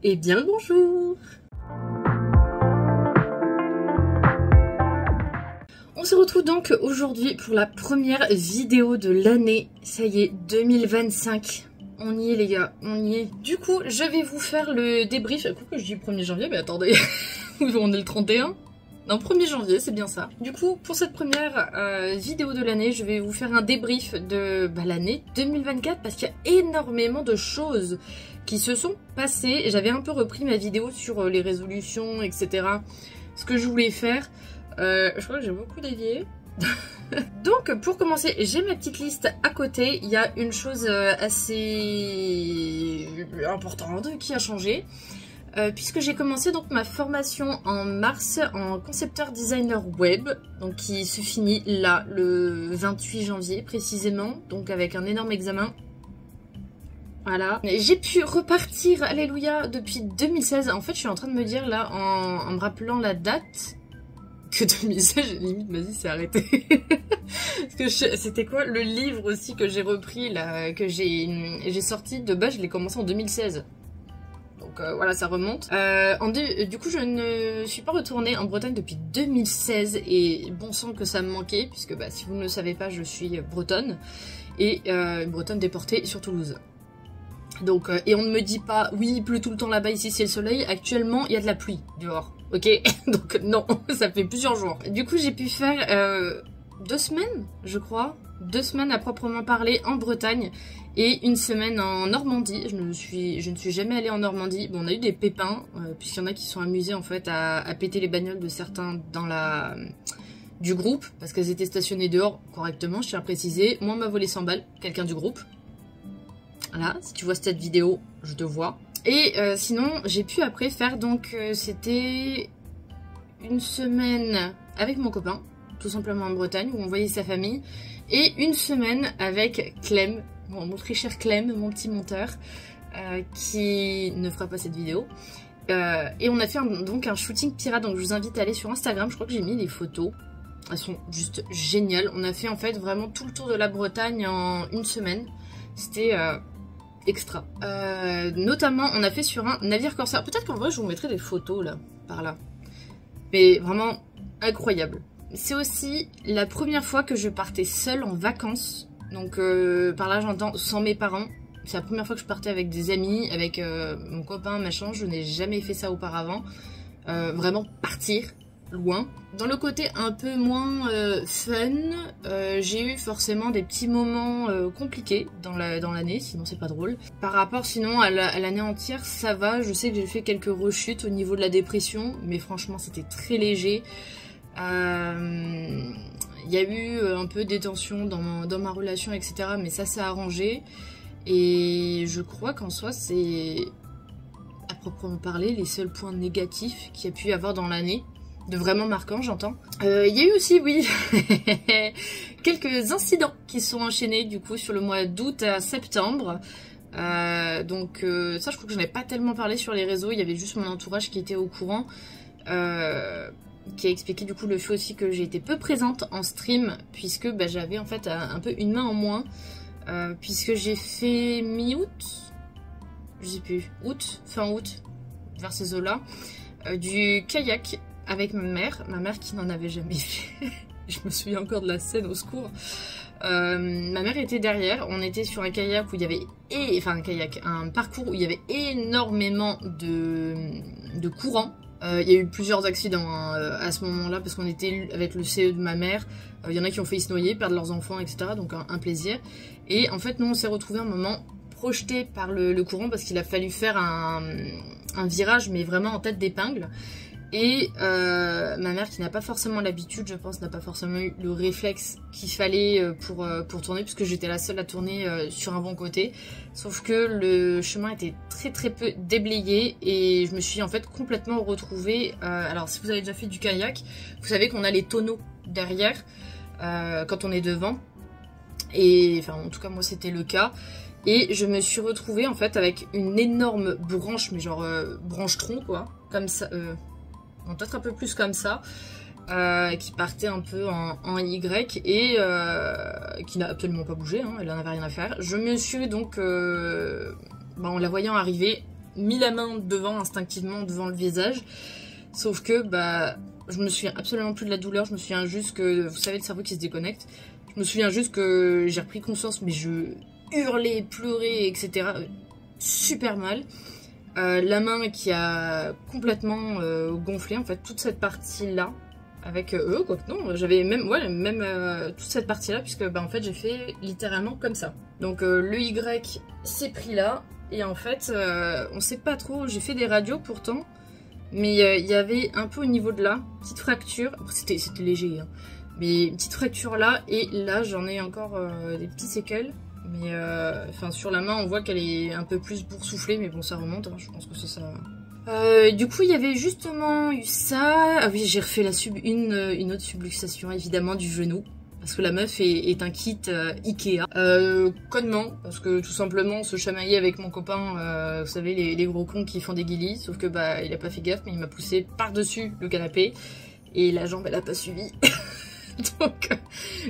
Eh bien bonjour! On se retrouve donc aujourd'hui pour la première vidéo de l'année. Ça y est, 2025. On y est les gars, on y est. Du coup, je vais vous faire le débrief. Pourquoi je dis 1er janvier? Mais attendez, on est le 31? Non, 1er janvier, c'est bien ça. Du coup, pour cette première vidéo de l'année, je vais vous faire un débrief de l'année 2024 parce qu'il y a énormément de choses qui se sont passées. J'avais un peu repris ma vidéo sur les résolutions, etc. Ce que je voulais faire. Je crois que j'ai beaucoup dévié. Donc, pour commencer, j'ai ma petite liste à côté. Il y a une chose assez importante qui a changé. Puisque j'ai commencé donc ma formation en mars en concepteur designer web, donc qui se finit là le 28 janvier précisément, donc avec un énorme examen. Voilà, j'ai pu repartir, alléluia, depuis 2016. En fait, je suis en train de me dire là, en me rappelant la date, que 2016, limite ma vie s'est arrêtée. Parce que c'était quoi le livre aussi que j'ai repris là, que j'ai sorti de base, je l'ai commencé en 2016. Donc voilà, ça remonte. Du coup, je ne suis pas retournée en Bretagne depuis 2016 et bon sang que ça me manquait, puisque si vous ne le savez pas, je suis bretonne et bretonne déportée sur Toulouse. Donc, et on ne me dit pas, oui, il pleut tout le temps là-bas, ici c'est le soleil. Actuellement, il y a de la pluie dehors, ok? Donc non, ça fait plusieurs jours. Du coup, j'ai pu faire 2 semaines, je crois. 2 semaines à proprement parler en Bretagne et 1 semaine en Normandie. Je ne suis jamais allée en Normandie. Bon, on a eu des pépins, puisqu'il y en a qui sont amusés en fait à péter les bagnoles de certains dans du groupe, parce qu'elles étaient stationnées dehors correctement, je tiens à préciser. Moi, on m'a volé 100 balles, quelqu'un du groupe. Voilà, si tu vois cette vidéo, je te vois. Et sinon, j'ai pu après faire donc, c'était 1 semaine avec mon copain, tout simplement en Bretagne, où on voyait sa famille, et 1 semaine avec Clem, mon très cher Clem, mon petit monteur, qui ne fera pas cette vidéo. Et on a fait donc un shooting pirate, donc je vous invite à aller sur Instagram, je crois que j'ai mis les photos. Elles sont juste géniales. On a fait en fait vraiment tout le tour de la Bretagne en 1 semaine. C'était extra. Notamment, on a fait sur un navire corsaire. Peut-être qu'en vrai, je vous mettrai des photos là, par là. Mais vraiment incroyable. C'est aussi la première fois que je partais seule en vacances. Donc par là j'entends sans mes parents. C'est la première fois que je partais avec des amis, avec mon copain, machin. Je n'ai jamais fait ça auparavant. Vraiment partir loin. Dans le côté un peu moins fun, j'ai eu forcément des petits moments compliqués dans l'année, sinon c'est pas drôle. Par rapport sinon à l'année entière, ça va. Je sais que j'ai fait quelques rechutes au niveau de la dépression, mais franchement c'était très léger. Il y a eu un peu des tensions dans ma relation, etc. Mais ça s'est arrangé. Et je crois qu'en soi, c'est, à proprement parler, les seuls points négatifs qu'il y a pu y avoir dans l'année. De vraiment marquant, j'entends. Il y a eu aussi, oui, quelques incidents qui sont enchaînés, du coup, sur le mois d'août à septembre. Donc ça, je crois que je n'avais pas tellement parlé sur les réseaux. Il y avait juste mon entourage qui était au courant. Qui a expliqué du coup le fait aussi que j'ai été peu présente en stream puisque j'avais en fait un peu une main en moins puisque j'ai fait mi-août, je sais plus, fin août, vers ces eaux-là, du kayak avec ma mère qui n'en avait jamais fait. Je me souviens encore de la scène, au secours. Ma mère était derrière, on était sur un kayak où il y avait, un parcours où il y avait énormément de courant. Il y a eu plusieurs accidents à ce moment-là parce qu'on était avec le CE de ma mère. Il y en a qui ont failli se noyer, perdre leurs enfants, etc. Donc un plaisir. Et en fait, nous, on s'est retrouvés un moment projetés par le courant parce qu'il a fallu faire un virage, mais vraiment en tête d'épingle. Et ma mère, qui n'a pas forcément l'habitude, je pense, n'a pas forcément eu le réflexe qu'il fallait pour tourner, puisque j'étais la seule à tourner sur un bon côté. Sauf que le chemin était très très peu déblayé et je me suis en fait complètement retrouvée. Alors si vous avez déjà fait du kayak, vous savez qu'on a les tonneaux derrière quand on est devant. Et enfin en tout cas moi c'était le cas. Et je me suis retrouvée en fait avec une énorme branche, mais genre branche tronc quoi, comme ça. Peut-être un peu plus comme ça, qui partait un peu en Y et qui n'a absolument pas bougé, hein, elle n'en avait rien à faire. Je me suis donc, en la voyant arriver, mis la main devant, instinctivement, devant le visage. Sauf que, bah, je me souviens absolument plus de la douleur. Je me souviens juste que, vous savez, le cerveau qui se déconnecte. Je me souviens juste que j'ai repris conscience, mais je hurlais, pleurais, etc. Super mal. La main qui a complètement gonflé, en fait, toute cette partie-là. Avec eux, quoi. Non, j'avais même, toute cette partie-là, puisque, bah, en fait, j'ai fait littéralement comme ça. Donc, le Y s'est pris là. Et en fait, on sait pas trop. J'ai fait des radios pourtant. Mais il y avait un peu au niveau de là, petite fracture. C'était léger, hein. Mais une petite fracture là. Et là, j'en ai encore des petits séquelles. Mais enfin, sur la main, on voit qu'elle est un peu plus boursouflée. Mais bon, ça remonte. Hein, je pense que c'est ça. Du coup, il y avait justement eu ça. Ah oui, j'ai refait une autre subluxation, évidemment, du genou. Parce que la meuf est un kit Ikea. Connement, parce que tout simplement, on se chamaillait avec mon copain, vous savez, les gros cons qui font des guilis. Sauf que, bah, il a pas fait gaffe, mais il m'a poussé par-dessus le canapé. Et la jambe, elle a pas suivi. Donc,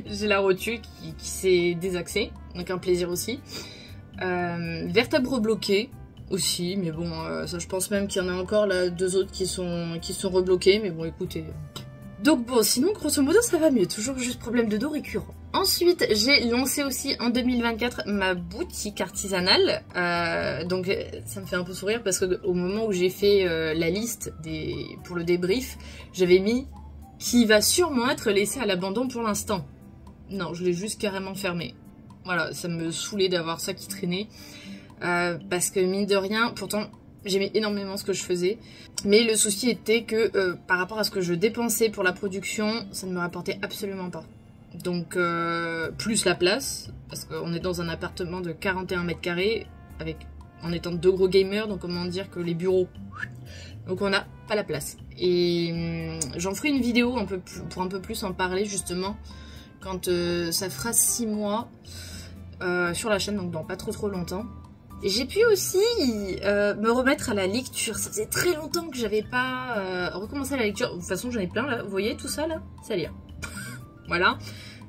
j'ai la rotule qui s'est désaxée. Donc, un plaisir aussi. Vertèbre bloquée. Aussi, mais bon, ça je pense même qu'il y en a encore là 2 autres qui sont rebloqués, mais bon écoutez. Donc bon, sinon grosso modo ça va mieux, toujours juste problème de dos récurrent. Ensuite, j'ai lancé aussi en 2024 ma boutique artisanale, donc ça me fait un peu sourire parce que au moment où j'ai fait la liste pour le débrief, j'avais mis qui va sûrement être laissé à l'abandon pour l'instant. Non, je l'ai juste carrément fermé. Voilà, ça me saoulait d'avoir ça qui traînait. Parce que mine de rien, pourtant j'aimais énormément ce que je faisais, mais le souci était que par rapport à ce que je dépensais pour la production, ça ne me rapportait absolument pas. Donc plus la place, parce qu'on est dans un appartement de 41 mètres carrés, en étant 2 gros gamers, donc comment dire que les bureaux, donc on n'a pas la place. Et j'en ferai une vidéo pour un peu plus en parler justement, quand ça fera 6 mois sur la chaîne, donc dans pas trop longtemps. J'ai pu aussi me remettre à la lecture. Ça faisait très longtemps que j'avais pas recommencé la lecture. De toute façon, j'en ai plein là. Vous voyez tout ça là? C'est à lire. Voilà.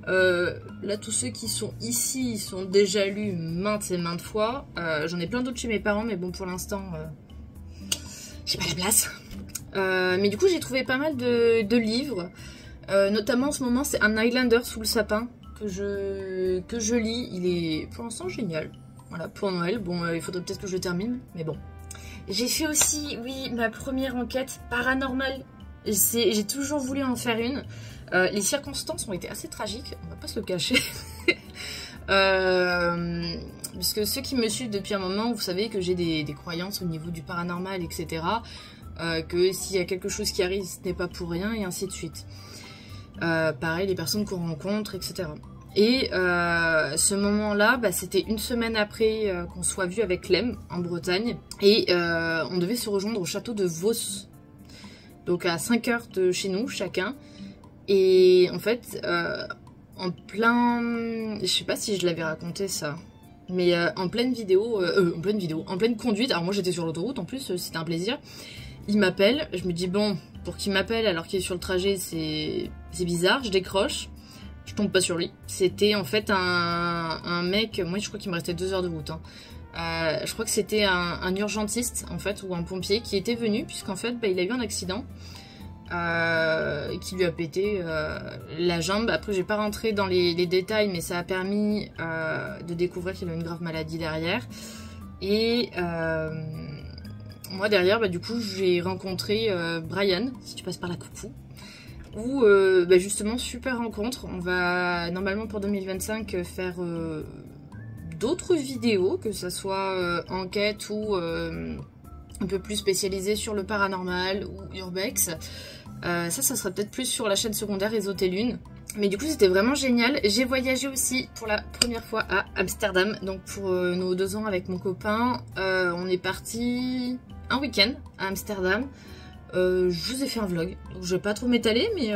Là, tous ceux qui sont ici, ils sont déjà lus maintes et maintes fois. J'en ai plein d'autres chez mes parents, mais bon, pour l'instant, j'ai pas la place. Mais du coup, j'ai trouvé pas mal de livres. Notamment en ce moment, c'est un Highlander sous le sapin que je lis. Il est pour l'instant génial. Voilà, pour Noël. Bon, il faudrait peut-être que je le termine, mais bon. J'ai fait aussi, oui, ma première enquête paranormale. J'ai toujours voulu en faire une. Les circonstances ont été assez tragiques, on va pas se le cacher. Puisque ceux qui me suivent depuis un moment, vous savez que j'ai des croyances au niveau du paranormal, etc. Que s'il y a quelque chose qui arrive, ce n'est pas pour rien, et ainsi de suite. Pareil, les personnes qu'on rencontre, etc. Et ce moment-là, bah, c'était une semaine après qu'on soit vu avec Clem en Bretagne. Et on devait se rejoindre au château de Vos. Donc à 5 heures de chez nous, chacun. Et en fait, en sais pas si je l'avais raconté ça. Mais en pleine conduite, alors moi j'étais sur l'autoroute en plus, c'était un plaisir. Il m'appelle, je me dis bon, pour qu'il m'appelle alors qu'il est sur le trajet, c'est bizarre, je décroche. Je tombe pas sur lui. C'était en fait un mec, moi je crois qu'il me restait 2 heures de route. Hein. Je crois que c'était un urgentiste en fait, ou un pompier qui était venu, puisqu'en fait bah, il a eu un accident qui lui a pété la jambe. Après j'ai pas rentré dans les détails, mais ça a permis de découvrir qu'il a une grave maladie derrière. Et moi derrière, bah, du coup j'ai rencontré Brian, si tu passes par là, coucou. Où bah justement super rencontre, on va normalement pour 2025 faire d'autres vidéos, que ça soit enquête ou un peu plus spécialisé sur le paranormal ou urbex. Ça sera peut-être plus sur la chaîne secondaire Esotelune. Mais du coup c'était vraiment génial. J'ai voyagé aussi pour la première fois à Amsterdam, donc pour nos 2 ans avec mon copain. On est parti un week-end à Amsterdam. Je vous ai fait un vlog, donc je vais pas trop m'étaler, mais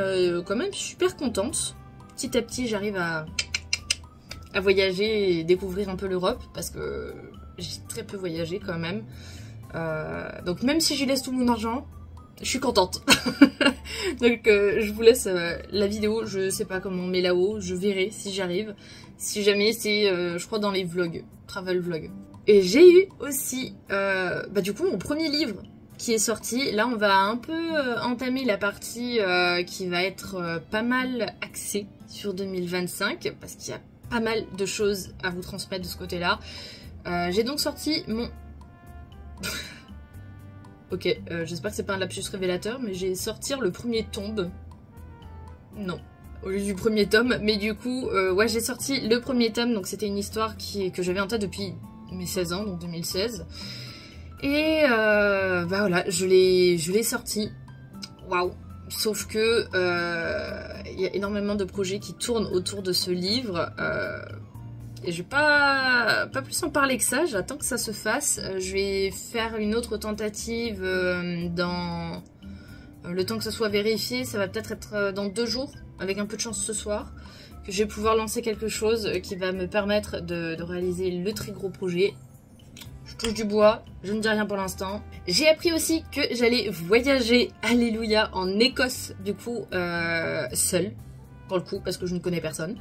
quand même je suis super contente. Petit à petit j'arrive à voyager et découvrir un peu l'Europe, parce que j'ai très peu voyagé quand même. Donc même si j'y laisse tout mon argent, je suis contente. Donc je vous laisse la vidéo, je sais pas comment on met là-haut, je verrai si j'arrive. Si jamais c'est, je crois dans les vlogs, travel vlog. Et j'ai eu aussi, du coup, mon premier livre qui est sorti. Là, on va un peu entamer la partie qui va être pas mal axée sur 2025, parce qu'il y a pas mal de choses à vous transmettre de ce côté-là. J'ai donc sorti mon... Ok, j'espère que c'est pas un lapsus révélateur, mais j'ai sorti le premier tome. Non, au lieu du premier tome, mais du coup, ouais, j'ai sorti le premier tome, donc c'était une histoire que j'avais en tête depuis mes 16 ans, donc 2016. Et voilà, je l'ai sorti. Waouh! Sauf que il y a énormément de projets qui tournent autour de ce livre. Et je vais pas plus en parler que ça, j'attends que ça se fasse. Je vais faire une autre tentative dans le temps que ça soit vérifié. Ça va peut-être être dans 2 jours, avec un peu de chance ce soir, que je vais pouvoir lancer quelque chose qui va me permettre de réaliser le très gros projet. Je touche du bois, je ne dis rien pour l'instant. J'ai appris aussi que j'allais voyager, alléluia, en Écosse, du coup, seule, pour le coup, parce que je ne connais personne.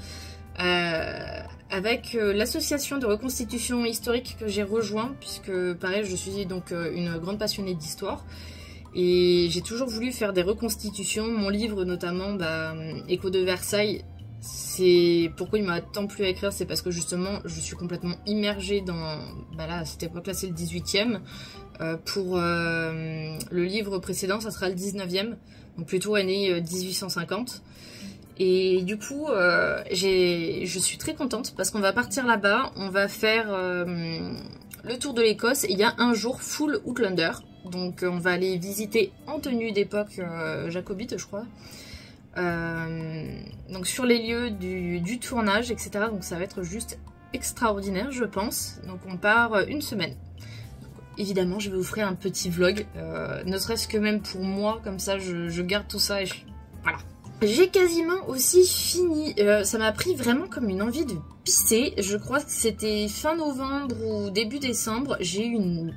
Avec l'association de reconstitution historique que j'ai rejoint, puisque pareil je suis donc une grande passionnée d'histoire et j'ai toujours voulu faire des reconstitutions. Mon livre notamment, Écho de Versailles, c'est pourquoi il m'a tant plu à écrire, c'est parce que justement je suis complètement immergée dans, là à cette époque là c'est le 18e, pour le livre précédent ça sera le 19e, donc plutôt année 1850. Et du coup, je suis très contente parce qu'on va partir là-bas, on va faire le tour de l'Écosse et il y a un jour full Outlander. Donc on va aller visiter en tenue d'époque jacobite, je crois. Donc sur les lieux du tournage, etc. Donc ça va être juste extraordinaire, je pense. Donc on part 1 semaine. Donc, évidemment, je vais vous faire un petit vlog, ne serait-ce que même pour moi, comme ça je garde tout ça et voilà. J'ai quasiment aussi fini, ça m'a pris vraiment comme une envie de pisser, je crois que c'était fin novembre ou début décembre, j'ai eu une,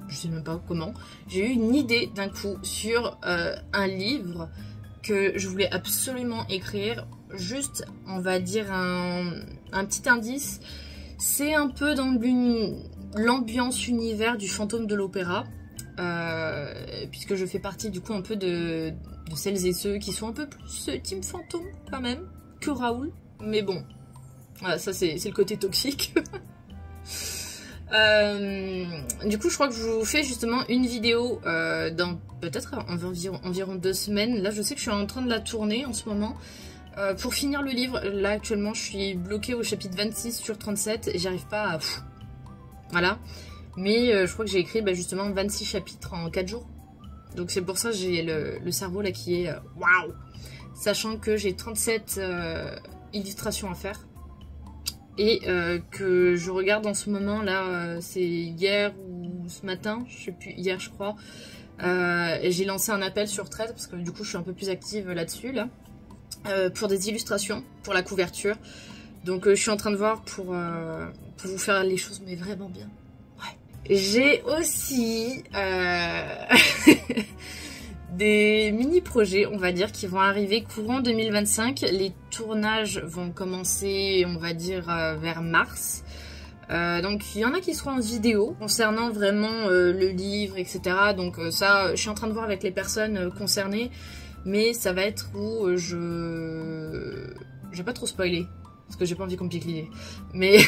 je sais même pas comment, j'ai eu une idée d'un coup sur un livre que je voulais absolument écrire. Juste, on va dire un petit indice, c'est un peu dans l'ambiance univers du fantôme de l'opéra, puisque je fais partie du coup un peu de celles et ceux qui sont un peu plus team fantôme quand même que Raoul, mais bon, voilà, ça c'est le côté toxique. Du coup je crois que je vous fais justement une vidéo dans peut-être environ 2 semaines. Là je sais que je suis en train de la tourner en ce moment pour finir le livre. Là actuellement je suis bloquée au chapitre 26 sur 37 et j'arrive pas à... Voilà, mais je crois que j'ai écrit justement 26 chapitres en 4 jours. Donc c'est pour ça que j'ai le cerveau là qui est waouh, sachant que j'ai 37 illustrations à faire et que je regarde en ce moment là, c'est hier ou ce matin, je sais plus, hier je crois, et j'ai lancé un appel sur Thread parce que du coup je suis un peu plus active là-dessus là, pour des illustrations, pour la couverture. Donc je suis en train de voir pour vous faire les choses mais vraiment bien. J'ai aussi des mini-projets, on va dire, qui vont arriver courant 2025. Les tournages vont commencer, on va dire, vers mars. Donc il y en a qui seront en vidéo concernant vraiment le livre, etc. Donc ça, je suis en train de voir avec les personnes concernées. Mais ça va être où je vais pas trop spoiler, parce que j'ai pas envie qu'on me pique l'idée. Mais...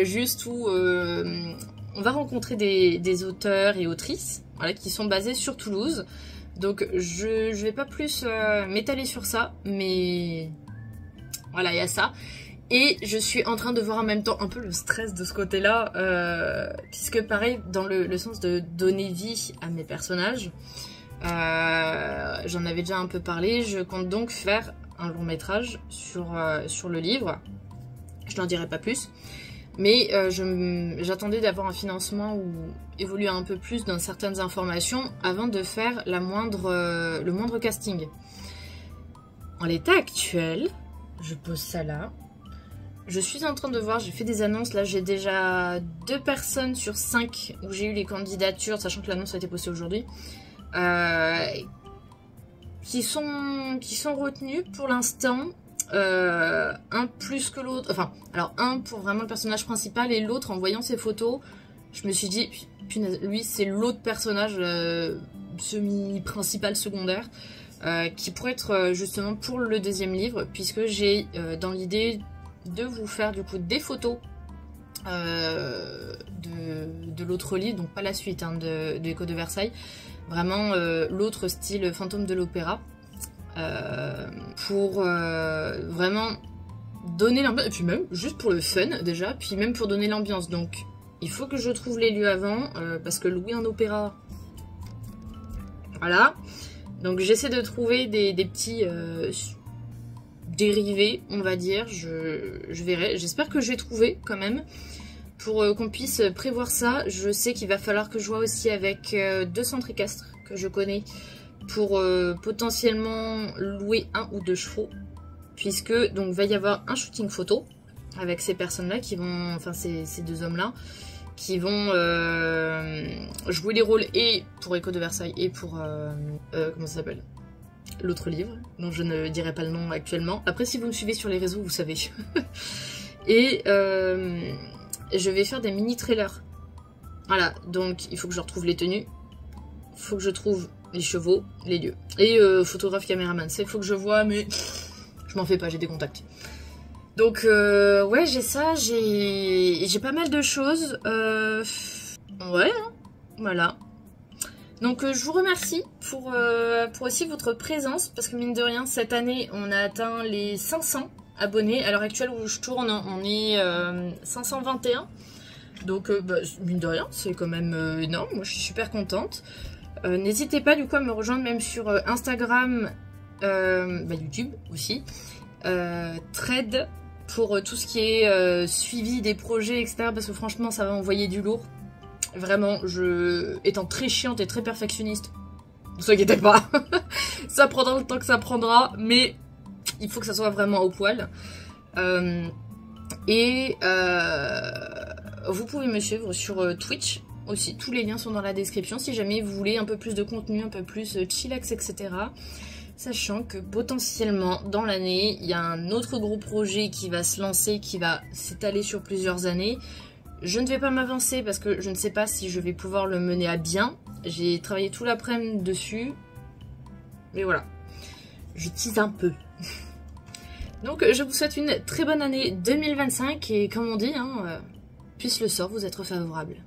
juste où on va rencontrer des auteurs et autrices, voilà, qui sont basés sur Toulouse. Donc je vais pas plus m'étaler sur ça, mais voilà, il y a ça. Et je suis en train de voir en même temps un peu le stress de ce côté-là, puisque pareil, dans le sens de donner vie à mes personnages, j'en avais déjà un peu parlé, je compte donc faire un long métrage sur le livre. Je n'en dirai pas plus. Mais j'attendais d'avoir un financement ou évoluer un peu plus dans certaines informations avant de faire le moindre casting. En l'état actuel, je pose ça là. Je suis en train de voir, j'ai fait des annonces, là j'ai déjà 2 personnes sur 5 où j'ai eu les candidatures, sachant que l'annonce a été postée aujourd'hui, qui sont retenues pour l'instant. un plus que l'autre, enfin, alors un pour vraiment le personnage principal et l'autre en voyant ses photos, je me suis dit, punaise, lui c'est l'autre personnage semi-principal, secondaire, qui pourrait être justement pour le deuxième livre, puisque j'ai dans l'idée de vous faire du coup des photos de l'autre livre, donc pas la suite hein, de Écho de Versailles, vraiment l'autre style Fantôme de l'Opéra, pour vraiment donner l'ambiance, et puis même juste pour le fun déjà, puis même pour donner l'ambiance. Donc il faut que je trouve les lieux avant, parce que louer un opéra, voilà. Donc j'essaie de trouver des petits dérivés, on va dire, je verrai. J'espère que je vais trouver quand même, pour qu'on puisse prévoir ça. Je sais qu'il va falloir que je vois aussi avec deux centres équestres que je connais, pour potentiellement louer un ou deux chevaux, puisque donc va y avoir un shooting photo avec ces personnes-là qui vont, enfin ces deux hommes-là, qui vont jouer les rôles et pour Écho de Versailles et pour comment ça s'appelle, l'autre livre dont je ne dirai pas le nom actuellement. Après si vous me suivez sur les réseaux vous savez. Et je vais faire des mini trailers, voilà, donc il faut que je retrouve les tenues, il faut que je trouve les chevaux, les lieux et photographe, caméraman, ça il faut que je vois, mais je m'en fais pas, j'ai des contacts. Donc ouais, j'ai ça, j'ai pas mal de choses, ouais, hein, voilà. Donc je vous remercie pour aussi votre présence, parce que mine de rien, cette année, on a atteint les 500 abonnés. À l'heure actuelle où je tourne, on est 521. Donc bah, mine de rien, c'est quand même énorme, moi je suis super contente. N'hésitez pas du coup à me rejoindre même sur Instagram, bah, YouTube aussi, Thread, pour tout ce qui est suivi des projets, etc. Parce que franchement, ça va envoyer du lourd. Vraiment, étant très chiante et très perfectionniste, ne vous inquiétez pas, ça prendra le temps que ça prendra, mais il faut que ça soit vraiment au poil. Vous pouvez me suivre sur Twitch aussi, tous les liens sont dans la description si jamais vous voulez un peu plus de contenu, un peu plus chillax, etc. Sachant que potentiellement dans l'année, il y a un autre gros projet qui va se lancer, qui va s'étaler sur plusieurs années. Je ne vais pas m'avancer parce que je ne sais pas si je vais pouvoir le mener à bien. J'ai travaillé tout l'après-midi dessus. Mais voilà, je tease un peu. Donc je vous souhaite une très bonne année 2025 et comme on dit, hein, puisse le sort vous être favorable.